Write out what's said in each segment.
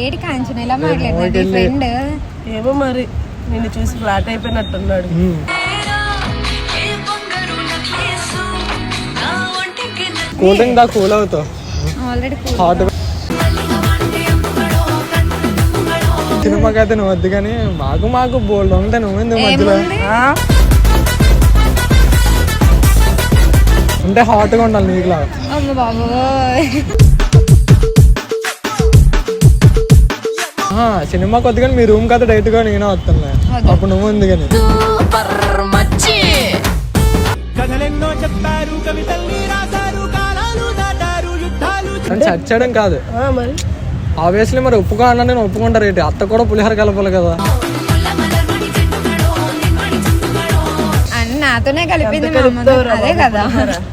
AD Kanchana ఇలా మాట్లాడుతుంది friend. ఏమో మరి నిన్ను చూసి ఫ్లాట్ అయిపోయినట్టున్నాడు. కూల్ డ్రింక్ దా కూల్ అవుతావు ఆల్రెడీ హాట్. సినిమాకి అయితే నువ్వు వద్దు కానీ మాకు బోల్డ్ ఉంటే నువ్వేందుకు మధ్యలో అంటే హాట్గా ఉండాలి నీకులా. అమ్మ బాబోయ్ సినిమాకి వద్దు కానీ మీ రూమ్ కదా డైరెక్ట్ గా నేనే వస్తున్నా. అప్పుడు నువ్వు ఉంది కానీ సెట్ చేయడం కాదు ఆబ్వియస్లీ. మరి ఒప్పుకో అన్నా నేను ఒప్పుకుంటారు ఏంటి? అత్త కూడా పులిహోర కలపాలి కదా. నాతోనే కలిపింది అదే కదా.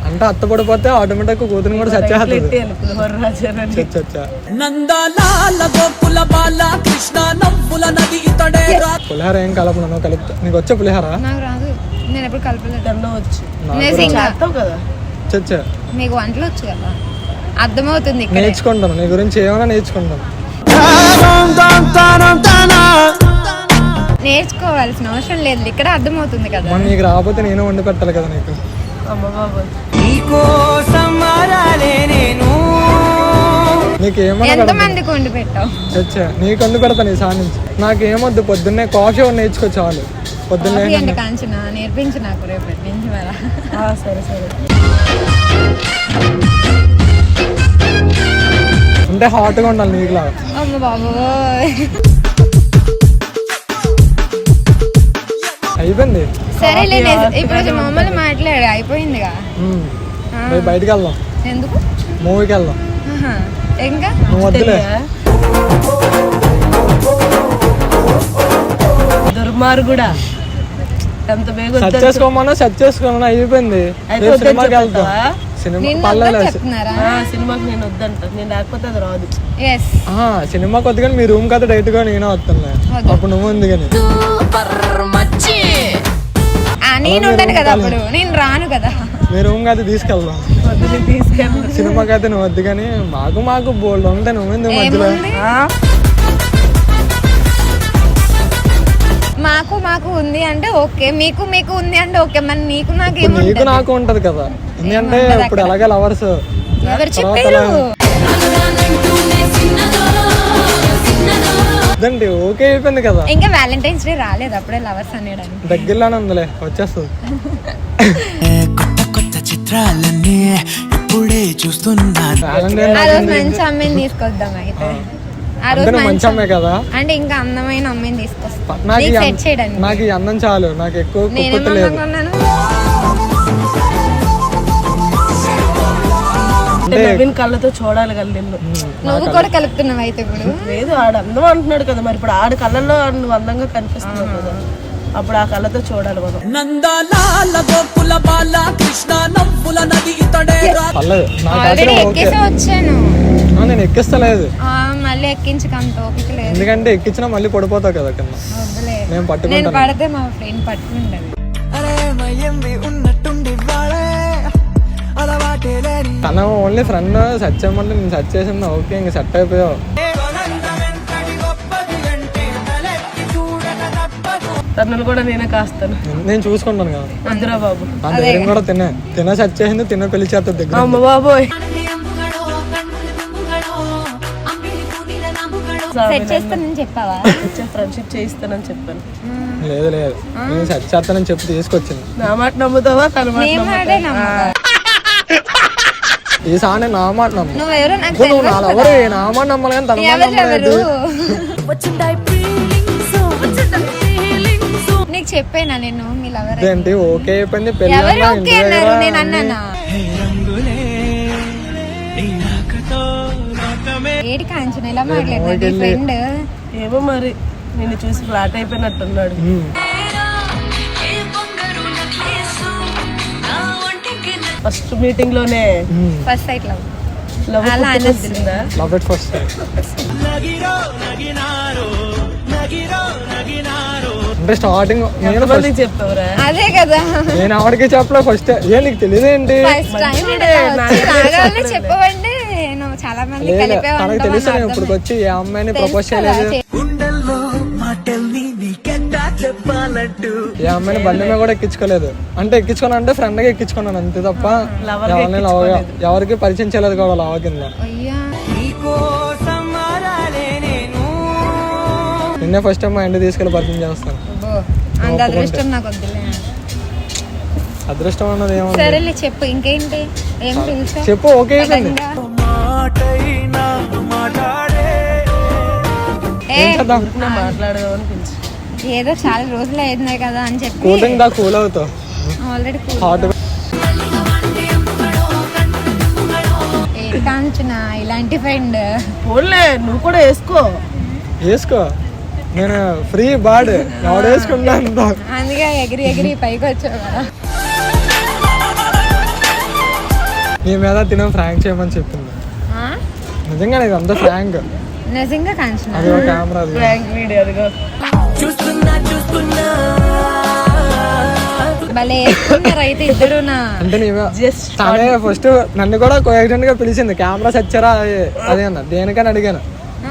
అంటే అత్త పడిపోతే ఆటోమేటిక్ కూతురు కూడా సెట్ చేస్తుంది. పులిహోర ఏం కలపను కలుపుతా. నీకు వచ్చే పులిహోర? నాకు రాదు, నేను ఎప్పుడు కలపలేదు. వచ్చా మీకు వంటలు వచ్చు కదా, అర్థమవుతుంది. నేర్చుకుంటాను, నీ గురించి ఏమైనా నేర్చుకుంటాను. నేర్చుకోవాల్సిన అవసరం లేదు, ఇక్కడ అర్థమవుతుంది కదా. నీకు రాకపోతే నేను వండి పెట్టాలి కదా నీకు. ఎంత మందికి వండి పెట్టావు? నీకు వండి పెడతాను ఈ సార్ నుంచి. నాకేమొద్దు, పొద్దున్నే కాఫీ వండి నేర్చుకో చాలు. పొద్దున్నే కాంచన నేర్పించు నాకు రేపటి నుంచి. సరే సరే అంటే హాట్గా ఉండాలి నీకులా. అమ్మ బాబోయ్ అయిపోయింది. సరేలే ఇప్పుడు మామూలు మాట్లాడు అయిపోయిందిగా. బయటకు వెళ్దాం. ఎందుకు? మూవీకి వెళ్దాం. ఇంకా నువ్వు వద్దులే. దుర్మార్గుడా సెట్ చేసుకోమన్నా సెట్ చేసుకోమన్నా అయిపోయింది. సినిమాకి వెళ్తాం. సినిమాకి నేను వద్దంట, నేను లేకపోతే అది రాదు. సినిమాకి వద్దు కానీ మీ రూమ్ కదా డైరెక్ట్ గా నేను వస్తున్నా. అప్పుడు నువ్వు ఉంది కానీ నేను ఉండను కదా, అప్పుడు నేను రాను కదా. మీ రూమ్ అయితే తీసుకెళ్దాం. సినిమాకి అయితే నువ్వు వద్దు కానీ మాకు బోల్డ్ ఉంటే నువ్వేందుకు మధ్యలో. మాకు ఉంది అంటే ఓకే, మీకు ఉంది అంటే ఓకే. మరి నీకు నాకు ఉంటది కదా. ఎందుకంటే ఇప్పుడు అలాగే లవర్స్. ఎవరు చెప్పారు? అదండి ఓకే అయిపోయింది కదా. ఇంకా వ్యాలంటైన్స్ డే రాలేదు, అప్పుడే లవర్స్ అనేయడానికి దగ్గరలోనే ఉందిలే, వచ్చేస్తుంది. కొత్త చిత్రాలన్నీ ఇప్పుడే చూస్తున్నాను. ఆ రోజు మంచి అమ్మాయిని తీసుకొద్దాం అయితే. ఆ రోజు మంచి అమ్మాయి కదా అంటే ఇంకా అందమైన అమ్మాయిని తీసుకొస్తా. నాకు ఈ అందం చాలు, నాకు ఎక్కువ కళ్ళతో చూడాలి కదా నిన్ను. నువ్వు కూడా కలుపుతున్నావు అయితే. ఇప్పుడు లేదు, ఆడు అందం అంటున్నాడు కదా, మరి ఇప్పుడు ఆడు కళ్ళల్లో నువ్వు అందంగా కనిపిస్తున్నావు కదా, అప్పుడు ఆ కళ్ళతో చూడాలి మనం. వచ్చాను నేను ఎక్కిస్తలేదు. మళ్ళీ ఎక్కించకంత ఓపిక లేదు. ఎందుకంటే ఎక్కించినా మళ్ళీ పడిపోతావు కదా కింద. నేను పట్టుకుంటాను. పడితే మా ఫ్రెండ్ పట్టుకుంటది. తన ఓన్లీ ఫ్రెండ్ సెట్ చేయమంటే నేను సెట్ చేసింది. ఓకే ఇంక సెట్ అయిపోయావు. తనను కూడా నేనే కాస్తాను, నేను చూసుకుంటాను కదా. వద్దురా బాబు, నేను కూడా తిన సెట్ చేసింది, తిన్న పెళ్లి చేస్తా దగ్గర. అమ్మ బాబోయ్ సెట్ చేస్తానని చెప్పావా? ఫ్రెండ్షిప్ చేయిస్తానని చెప్పాను. లేదు నేను సెట్ చేస్తానని చెప్పి తీసుకొచ్చింది. నా మాట నమ్ముతావా? తన మాట నమ్ముతావా? ఈ సానే నా మాట నమ్ము. నువ్వెవరో నాకు నువ్వు నాలెవరు నా మాట నమ్మాలి కానీ తన మాట నమ్మలేదు. నీకు చెప్పేనా నేను మీ లవర్ ఏంటి? ఓకే అయిపోయింది పెళ్లి. ఎవరు ఓకే అన్నారు? నేను అన్నానా? ఏడి కాంచన ఇలా మాట్లాడుతుంది ఫ్రెండ్. ఏమో మరి నిన్ను చూసి ఫ్లాట్ అయిపోయినట్టున్నాడు. ఫస్ట్ మీటింగ్ లోనే ఫస్ట్ సైట్ లవ్ అనిపిస్తుందా? లవ్ ఎట్ ఫస్ట్ సైట్ అంటే స్టార్టింగ్ నేను చెప్పావురా? అదే కదా, నేను ఆవిడకి చెప్పలే ఫస్ట్. నీకు తెలియదు ఏంటి? చెప్పవండి. నువ్వు చాలా మంది లేదు, కలిపే తనకు ఉంటామని తెలుసు నేను అర్థం. ఇప్పుడు వచ్చి ఏ అమ్మాయిని తెలుసు ప్రపోజ్ కదా, చేయలేదు, గుండెల్లో మాటల్ని నీకెట్టా చెప్పాలంటూ ఏ అమ్మాయిని బండి మీద కూడా ఎక్కించుకోలేదు. అంటే ఎక్కించుకున్నా అంటే ఫ్రెండ్ గా ఎక్కించుకున్నాను అంతే తప్ప ఎవరిని ఎవరికి పరిచయం చేయలేదు కూడా లవ కింద. అయ్యా నిన్నే ఫస్ట్ టైం మా ఇంటికి తీసుకెళ్ళి పరిచయం చేస్తాను. అబ్బో, అంత అదృష్టం నాకు వద్దులే. అదృష్టం అన్నది ఏమో సరేలే చెప్పు ఇంకేంటి, ఏం పిలిచా చెప్పు. ఓకే అయిపోయింది. మాటైనా మాట్లాడే ఏం చేద్దాం? మాట్లాడదామని పిలిచి ఏదో చాలా రోజులు అయింది కదా అని చెప్పి కూల్ డ్రింక్ దా కూల్ అవుతావు. ఆల్రెడీ హాట్ కాంచునా ఇలాంటి ఫ్రెండ్. పోన్లే నువ్వు కూడా వేసుకో. వేసుకో, నేను ఫ్రీ బాడ్ ఎవడు వేసుకుంటా అంత. అందుకే ఎగిరి ఎగిరి పైకి వచ్చావు కదా. నీ మీద తిన ఫ్రాంక్ చేయమని చెప్పింది. ఆ? నిజంగా ఇది అంతా ఫ్రాంక్. నిజంగా కాంచునా అది ఒక కెమెరా అది. ప్రాంక్ వీడియో అదిగో. చూస్తున్నా చూస్తున్నా భలే వేసుకున్నారు అయితే ఇద్దరునా. అంటే నీవే Just తనే ఫస్ట్ నన్ను కూడా కోయాక్సిడెంట్ గా పిలిచింది. కెమెరా సచ్చారా అదే అన్న, దేనికని అడిగాను.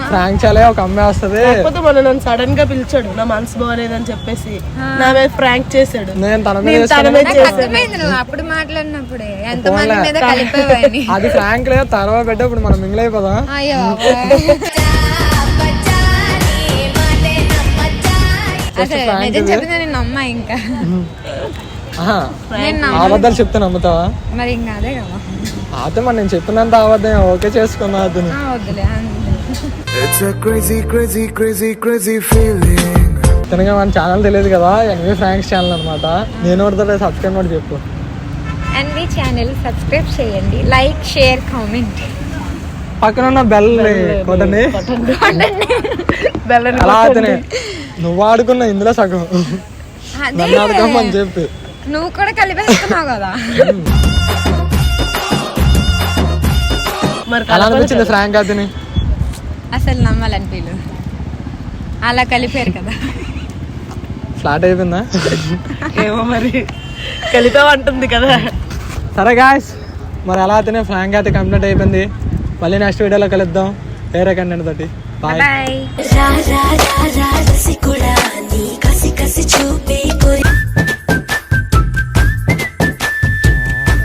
ఫ్రాంక్ చేయాలి, ఒక అమ్మాయి వస్తుంది. కాకపోతే మొన్న నన్ను సడన్ గా పిలిచాడు, నా మనసు బాగోలేదని చెప్పేసి నా మీద ఫ్రాంక్ చేసాడు. నేను తన మీద నేను తన మీద వేసుకున్నాను. నాకు అర్థమైంది నువ్వు అప్పుడు మాట్లాడినప్పుడే ఎంత మంది మీద కలిపేవని. అది ఫ్రాంక్ లేదు, తర్వాత పెట్టే ఇప్పుడు మనం మింగిల్ అయిపోదాం. అయ్యో అసలు నిజం చెప్పింది నేను నమ్మా ఇంకా. ఆహా, నేను నమ్మ అబద్ధాలు చెప్తే నమ్ముతావా? మరి ఇంకా అదే కదా. అయితే మరి నేను చెప్పినంత అబద్ధం ఓకే చేసుకున్నా అతను. వద్దులే It's a crazy crazy crazy crazy feeling తనగా మన ఛానల్ తెలియదు కదా, ఎన్వి ఫ్రాంక్స్ ఛానల్ అనమాట. నేను ఒకటి సబ్స్క్రైబ్ కూడా చెప్పు. ఎన్వి ఛానల్ సబ్స్క్రైబ్ చేయండి, లైక్ షేర్ కామెంట్. పక్కన ఉన్న బెల్ కొట్టండి. అలా అతనే నువ్వు ఆడుకున్నా ఇందులో సగం నన్ను ఆడుకోమని చెప్పి. నువ్వు కూడా కలిపేస్తున్నావు కదా. మరి అలా అనిపించింది ఫ్రాంక్ అతని. అసలు నమ్మాలనిపించదు, అలా కలిపారు కదా. ఫ్లాట్ అయిపోయిందా? ఏమో మరి కలిపావంటుంది కదా. సరే గాయ్స్, మరి అలా అతనే ఫ్రాంక్ అయితే కంప్లీట్ అయిపోయింది. మళ్ళీ నెక్స్ట్ వీడియోలో కలుద్దాం వేరే కంటెంట్ తోటి. బాయ్. బాయ్. రా రా రా రా రసికుడా నీ కసి కసి చూపే కోరి